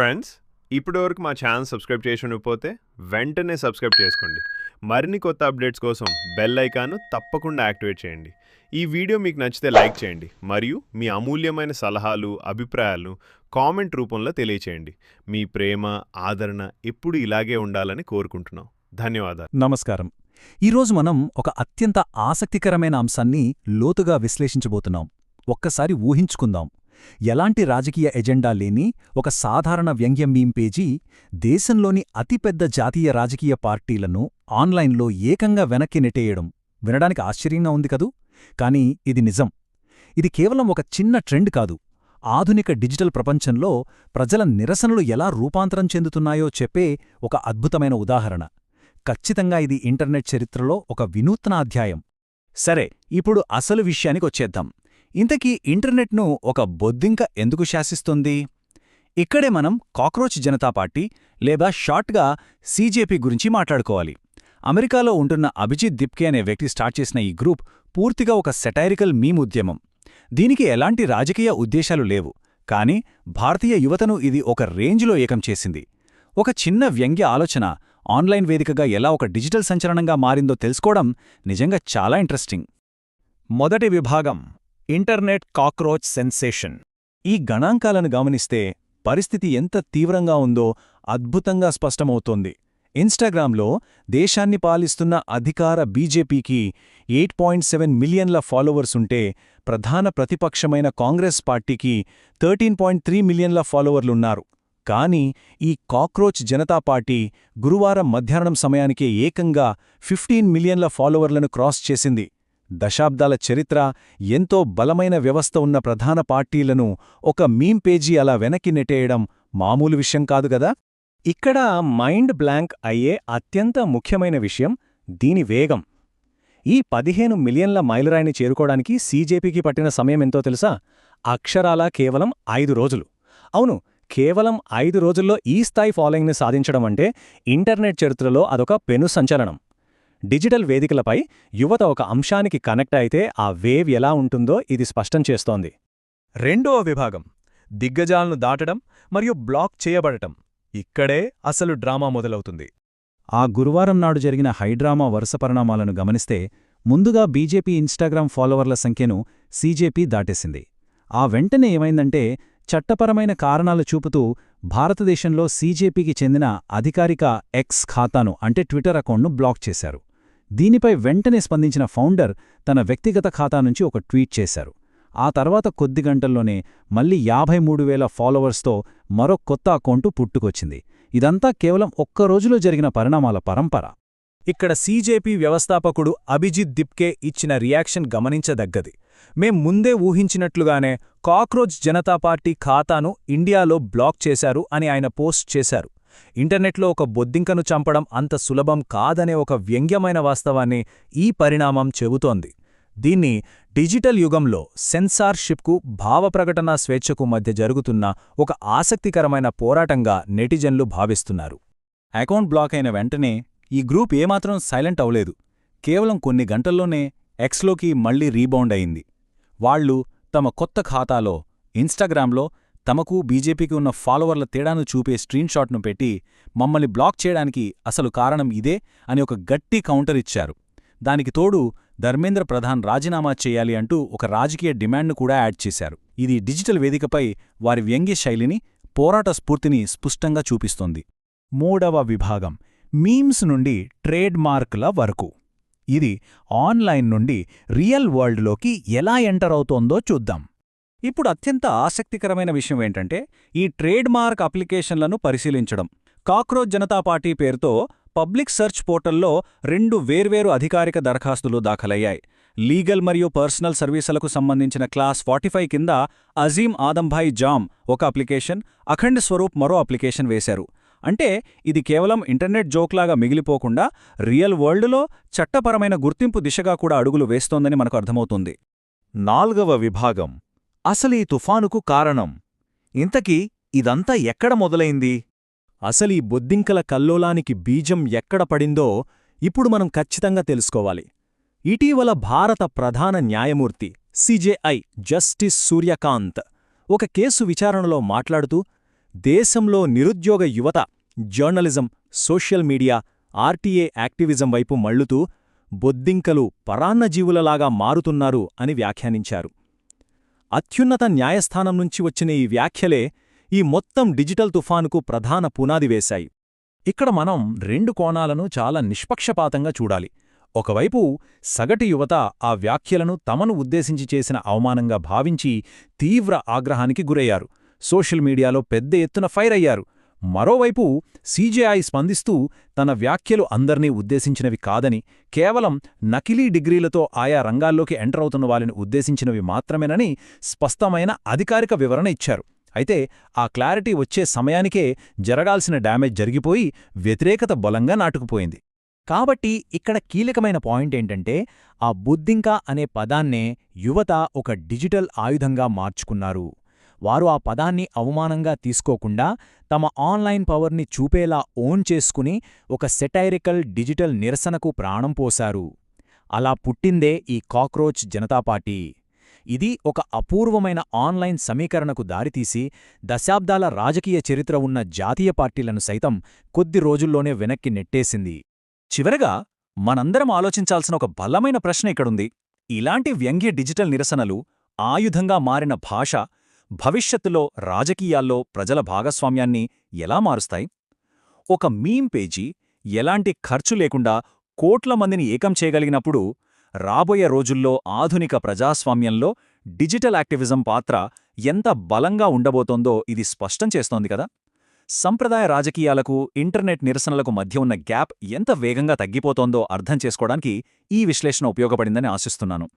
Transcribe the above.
Friends, ఇప్పటివరకు మా channel subscribe చేసి ఉండకపోతే వెంటనే సబ్స్క్రైబ్ చేసుకోండి. మరిన్ని కొత్త అప్డేట్స్ కోసం బెల్ ఐకాన్ను తప్పకుండా యాక్టివేట్ చేయండి. ఈ వీడియో మీకు నచ్చితే లైక్ చేయండి మరియు మీ అమూల్యమైన సలహాలు, అభిప్రాయాలు కామెంట్ రూపంలో తెలియచేయండి. మీ ప్రేమ, ఆదరణ ఎప్పుడు ఇలాగే ఉండాలని కోరుకుంటున్నాం. ధన్యవాదాలు. నమస్కారం. ఈరోజు మనం ఒక అత్యంత ఆసక్తికరమైన అంశాన్ని లోతుగా విశ్లేషించబోతున్నాం. ఒక్కసారి ఊహించుకుందాం. ఎలాంటి రాజకీయ ఎజెండా లేని ఒక సాధారణ వ్యంగ్యం మీమ్ పేజీ దేశంలోని అతిపెద్ద జాతీయ రాజకీయ పార్టీలను ఆన్లైన్లో ఏకంగా వెనక్కి నెట్టేయడం వినడానికి ఆశ్చర్యంగా ఉంది కదూ? కానీ ఇది నిజం. ఇది కేవలం ఒక చిన్న ట్రెండ్ కాదు. ఆధునిక డిజిటల్ ప్రపంచంలో ప్రజల నిరసనలు ఎలా రూపాంతరం చెందుతున్నాయో చెప్పే ఒక అద్భుతమైన ఉదాహరణ. ఖచ్చితంగా ఇది ఇంటర్నెట్ చరిత్రలో ఒక వినూత్న అధ్యాయం. సరే, ఇప్పుడు అసలు విషయానికొచ్చేద్దాం. ఇంతకీ ఇంటర్నెట్ను ఒక బొద్దింక ఎందుకు శాసిస్తుంది? ఇక్కడే మనం కాక్రోచ్ జనతా పార్టీ లేదా షార్ట్గా సీజేపీ గురించి మాట్లాడుకోవాలి. అమెరికాలో ఉంటున్న అభిజిత్ దిప్కే అనే వ్యక్తి స్టార్ట్ చేసిన ఈ గ్రూప్ పూర్తిగా ఒక సెటైరికల్ మీమ్ ఉద్యమం. దీనికి ఎలాంటి రాజకీయ ఉద్దేశాలు లేవు, కానీ భారతీయ యువతను ఇది ఒక రేంజ్లో ఏకం చేసింది. ఒక చిన్న వ్యంగ్య ఆలోచన ఆన్లైన్ వేదికగా ఎలా ఒక డిజిటల్ సంచలనంగా మారిందో తెలుసుకోవడం నిజంగా చాలా ఇంట్రెస్టింగ్. మొదటి విభాగం, ఇంటర్నెట్ కాక్రోచ్ సెన్సేషన్. ఈ గణాంకాలను గమనిస్తే పరిస్థితి ఎంత తీవ్రంగా ఉందో అద్భుతంగా స్పష్టమవుతోంది. ఇన్స్టాగ్రామ్లో దేశాన్ని పాలిస్తున్న అధికార బీజేపీకి 8.7 మిలియన్ల ఫాలోవర్స్ ఉంటే, ప్రధాన ప్రతిపక్షమైన కాంగ్రెస్ పార్టీకి 13.3 మిలియన్ల ఫాలోవర్లున్నారు. కానీ ఈ కాక్రోచ్ జనతా పార్టీ గురువారం మధ్యాహ్నం సమయానికే ఏకంగా 15 మిలియన్ల ఫాలోవర్లను క్రాస్ చేసింది. దశాబ్దాల చరిత్ర, ఎంతో బలమైన వ్యవస్థ ఉన్న ప్రధాన పార్టీలను ఒక మీమ్ పేజీ అలా వెనక్కి నెట్టేయడం మామూలు విషయం కాదు గదా? ఇక్కడ మైండ్ బ్లాంక్ అయ్యే అత్యంత ముఖ్యమైన విషయం దీని వేగం. ఈ 15 మిలియన్ల మైలురాయిని చేరుకోవడానికి సీజేపీకి పట్టిన సమయమెంతో తెలుసా? అక్షరాలా కేవలం 5 రోజులు. అవును, కేవలం 5 రోజుల్లో ఈ స్థాయి ఫాలోయింగ్ని సాధించడం అంటే ఇంటర్నెట్ చరిత్రలో అదొక పెను సంచలనం. డిజిటల్ వేదికలపై యువత ఒక అంశానికి కనెక్ట్ అయితే ఆ వేవ్ ఎలా ఉంటుందో ఇది స్పష్టం చేస్తోంది. రెండవ విభాగం, దిగ్గజాలను దాటడం మరియు బ్లాక్ చేయబడటం. ఇక్కడే అసలు డ్రామా మొదలవుతుంది. ఆ గురువారం నాడు జరిగిన హైడ్రామా వరుస పరిణామాలను గమనిస్తే, ముందుగా బీజేపీ ఇన్స్టాగ్రామ్ ఫాలోవర్ల సంఖ్యను సీజేపీ దాటేసింది. ఆ వెంటనే ఏమైందంటే, చట్టపరమైన కారణాలు చూపుతూ భారతదేశంలో సీజేపీకి చెందిన అధికారిక ఎక్స్ ఖాతాను అంటే ట్విట్టర్ అకౌంట్ను బ్లాక్ చేశారు. దీనిపై వెంటనే స్పందించిన ఫౌండర్ తన వ్యక్తిగత ఖాతా నుంచి ఒక ట్వీట్ చేశారు. ఆ తర్వాత కొద్ది గంటల్లోనే మళ్లీ 53,000 ఫాలోవర్స్తో మరో కొత్త అకౌంటు పుట్టుకొచ్చింది. ఇదంతా కేవలం ఒక్కరోజులో జరిగిన పరిణామాల పరంపర. ఇక్కడ సీజేపీ వ్యవస్థాపకుడు అభిజిత్ దిప్కే ఇచ్చిన రియాక్షన్ గమనించదగ్గది. మేం ముందే ఊహించినట్లుగానే కాక్రోచ్ జనతా పార్టీ ఖాతాను ఇండియాలో బ్లాక్ చేశారు అని ఆయన పోస్ట్ చేశారు. ఇంటర్నెట్లో ఒక బొద్దింకను చంపడం అంత సులభం కాదనే ఒక వ్యంగ్యమైన వాస్తవాన్ని ఈ పరిణామం చెబుతోంది. దీన్ని డిజిటల్ యుగంలో సెన్సార్షిప్కు, భావప్రకటనా స్వేచ్ఛకు మధ్య జరుగుతున్న ఒక ఆసక్తికరమైన పోరాటంగా నెటిజన్లు భావిస్తున్నారు. అకౌంట్ బ్లాక్ అయిన వెంటనే ఈ గ్రూప్ ఏమాత్రం సైలెంట్ అవలేదు. కేవలం కొన్ని గంటల్లోనే ఎక్స్లోకి మళ్లీ రీబౌండ్ అయింది. వాళ్లు తమ కొత్త ఖాతాలో ఇన్స్టాగ్రామ్లో తమకు బీజేపీకి ఉన్న ఫాలోవర్ల తేడాను చూపే స్క్రీన్షాట్ను పెట్టి, మమ్మల్ని బ్లాక్ చేయడానికి అసలు కారణం ఇదే అని ఒక గట్టి కౌంటర్ ఇచ్చారు. దానికి తోడు ధర్మేంద్ర ప్రధాన్ రాజీనామా చేయాలి అంటూ ఒక రాజకీయ డిమాండ్ను కూడా యాడ్ చేశారు. ఇది డిజిటల్ వేదికపై వారి వ్యంగ్య శైలిని, పోరాట స్ఫూర్తిని స్పష్టంగా చూపిస్తోంది. మూడవ విభాగం, మీమ్స్ నుండి ట్రేడ్ మార్క్ల వరకు. ఇది ఆన్లైన్ నుండి రియల్ వరల్డ్లోకి ఎలా ఎంటర్ అవుతోందో చూద్దాం. ఇప్పుడు అత్యంత ఆసక్తికరమైన విషయం ఏంటంటే, ఈ ట్రేడ్ మార్క్ అప్లికేషన్లను పరిశీలించడం. కాక్రోచ్ జనతా పార్టీ పేరుతో పబ్లిక్ సెర్చ్ పోర్టల్లో 2 వేర్వేరు అధికారిక దరఖాస్తులు దాఖలయ్యాయి. లీగల్ మరియు పర్సనల్ సర్వీసులకు సంబంధించిన క్లాస్ 45 కింద అజీం ఆదంభాయ్ జామ్ ఒక అప్లికేషన్, అఖండ్ స్వరూప్ మరో అప్లికేషన్ వేశారు. అంటే ఇది కేవలం ఇంటర్నెట్ జోక్లాగా మిగిలిపోకుండా రియల్ వరల్డ్లో చట్టపరమైన గుర్తింపు దిశగా కూడా అడుగులు వేస్తోందని మనకు అర్థమవుతుంది. నాల్గవ విభాగం, అసలీ తుఫానుకు కారణం. ఇంతకీ ఇదంతా ఎక్కడ మొదలైంది? అసలీ బొద్దింకల కల్లోలానికి బీజం ఎక్కడ పడిందో ఇప్పుడు మనం ఖచ్చితంగా తెలుసుకోవాలి. ఇటీవల భారత ప్రధాన న్యాయమూర్తి సిజేఐ జస్టిస్ సూర్యకాంత్ ఒక కేసు విచారణలో మాట్లాడుతూ, దేశంలో నిరుద్యోగ యువత journalism, social media, RTA activism వైపు మళ్లుతూ బొద్దింకలు పరాన్నజీవులలాగా మారుతున్నారు అని వ్యాఖ్యానించారు. అత్యున్నత న్యాయస్థానం నుంచి వచ్చిన ఈ వ్యాఖ్యలే ఈ మొత్తం డిజిటల్ తుఫానుకు ప్రధాన పునాది వేశాయి. ఇక్కడ మనం రెండు కోణాలను చాలా నిష్పక్షపాతంగా చూడాలి. ఒకవైపు సగటు యువత ఆ వ్యాఖ్యలను తమను ఉద్దేశించి చేసిన అవమానంగా భావించి తీవ్ర ఆగ్రహానికి గురయ్యారు. సోషల్ మీడియాలో పెద్ద ఎత్తున ఫైర్ అయ్యారు. మరోవైపు సీజేఐ స్పందిస్తూ తన వ్యాఖ్యలు అందర్నీ ఉద్దేశించినవి కాదని, కేవలం నకిలీ డిగ్రీలతో ఆయా రంగాల్లోకి ఎంటర్ అవుతున్న వాళ్ళని ఉద్దేశించినవి మాత్రమేనని స్పష్టమైన అధికారిక వివరణ ఇచ్చారు. అయితే ఆ క్లారిటీ వచ్చే సమయానికే జరగాల్సిన డ్యామేజ్ జరిగిపోయి వ్యతిరేకత బలంగా నాటుకుపోయింది. కాబట్టి ఇక్కడ కీలకమైన పాయింట్ ఏంటంటే, ఆ బొద్దింక అనే పదాన్నే యువత ఒక డిజిటల్ ఆయుధంగా మార్చుకున్నారు. వారు ఆ పదాన్ని అవమానంగా తీసుకోకుండా తమ ఆన్లైన్ పవర్ని చూపేలా ఓన్ చేసుకుని ఒక సెటైరికల్ డిజిటల్ నిరసనకు ప్రాణం పోశారు. అలా పుట్టిందే ఈ కాక్రోచ్ జనతా పార్టీ. ఇది ఒక అపూర్వమైన ఆన్లైన్ సమీకరణకు దారితీసి దశాబ్దాల రాజకీయ చరిత్ర ఉన్న జాతీయ పార్టీలను సైతం కొద్ది రోజుల్లోనే వెనక్కి నెట్టేసింది. చివరగా మనందరం ఆలోచించాల్సిన ఒక బలమైన ప్రశ్న ఇక్కడుంది. ఇలాంటి వ్యంగ్య డిజిటల్ నిరసనలు, ఆయుధంగా మారిన భాష భవిష్యత్తులో రాజకీయాల్లో ప్రజల భాగస్వామ్యాన్ని ఎలా మారుస్తాయి? ఒక మీమ్ పేజీ ఎలాంటి ఖర్చు లేకుండా కోట్ల మందిని ఏకం చేయగలిగినప్పుడు, రాబోయే రోజుల్లో ఆధునిక ప్రజాస్వామ్యంలో డిజిటల్ యాక్టివిజం పాత్ర ఎంత బలంగా ఉండబోతోందో ఇది స్పష్టం చేస్తోంది కదా. సంప్రదాయ రాజకీయాలకు, ఇంటర్నెట్ నిరసనలకు మధ్య ఉన్న గ్యాప్ ఎంత వేగంగా తగ్గిపోతోందో అర్థం చేసుకోవడానికి ఈ విశ్లేషణ ఉపయోగపడిందని ఆశిస్తున్నాను.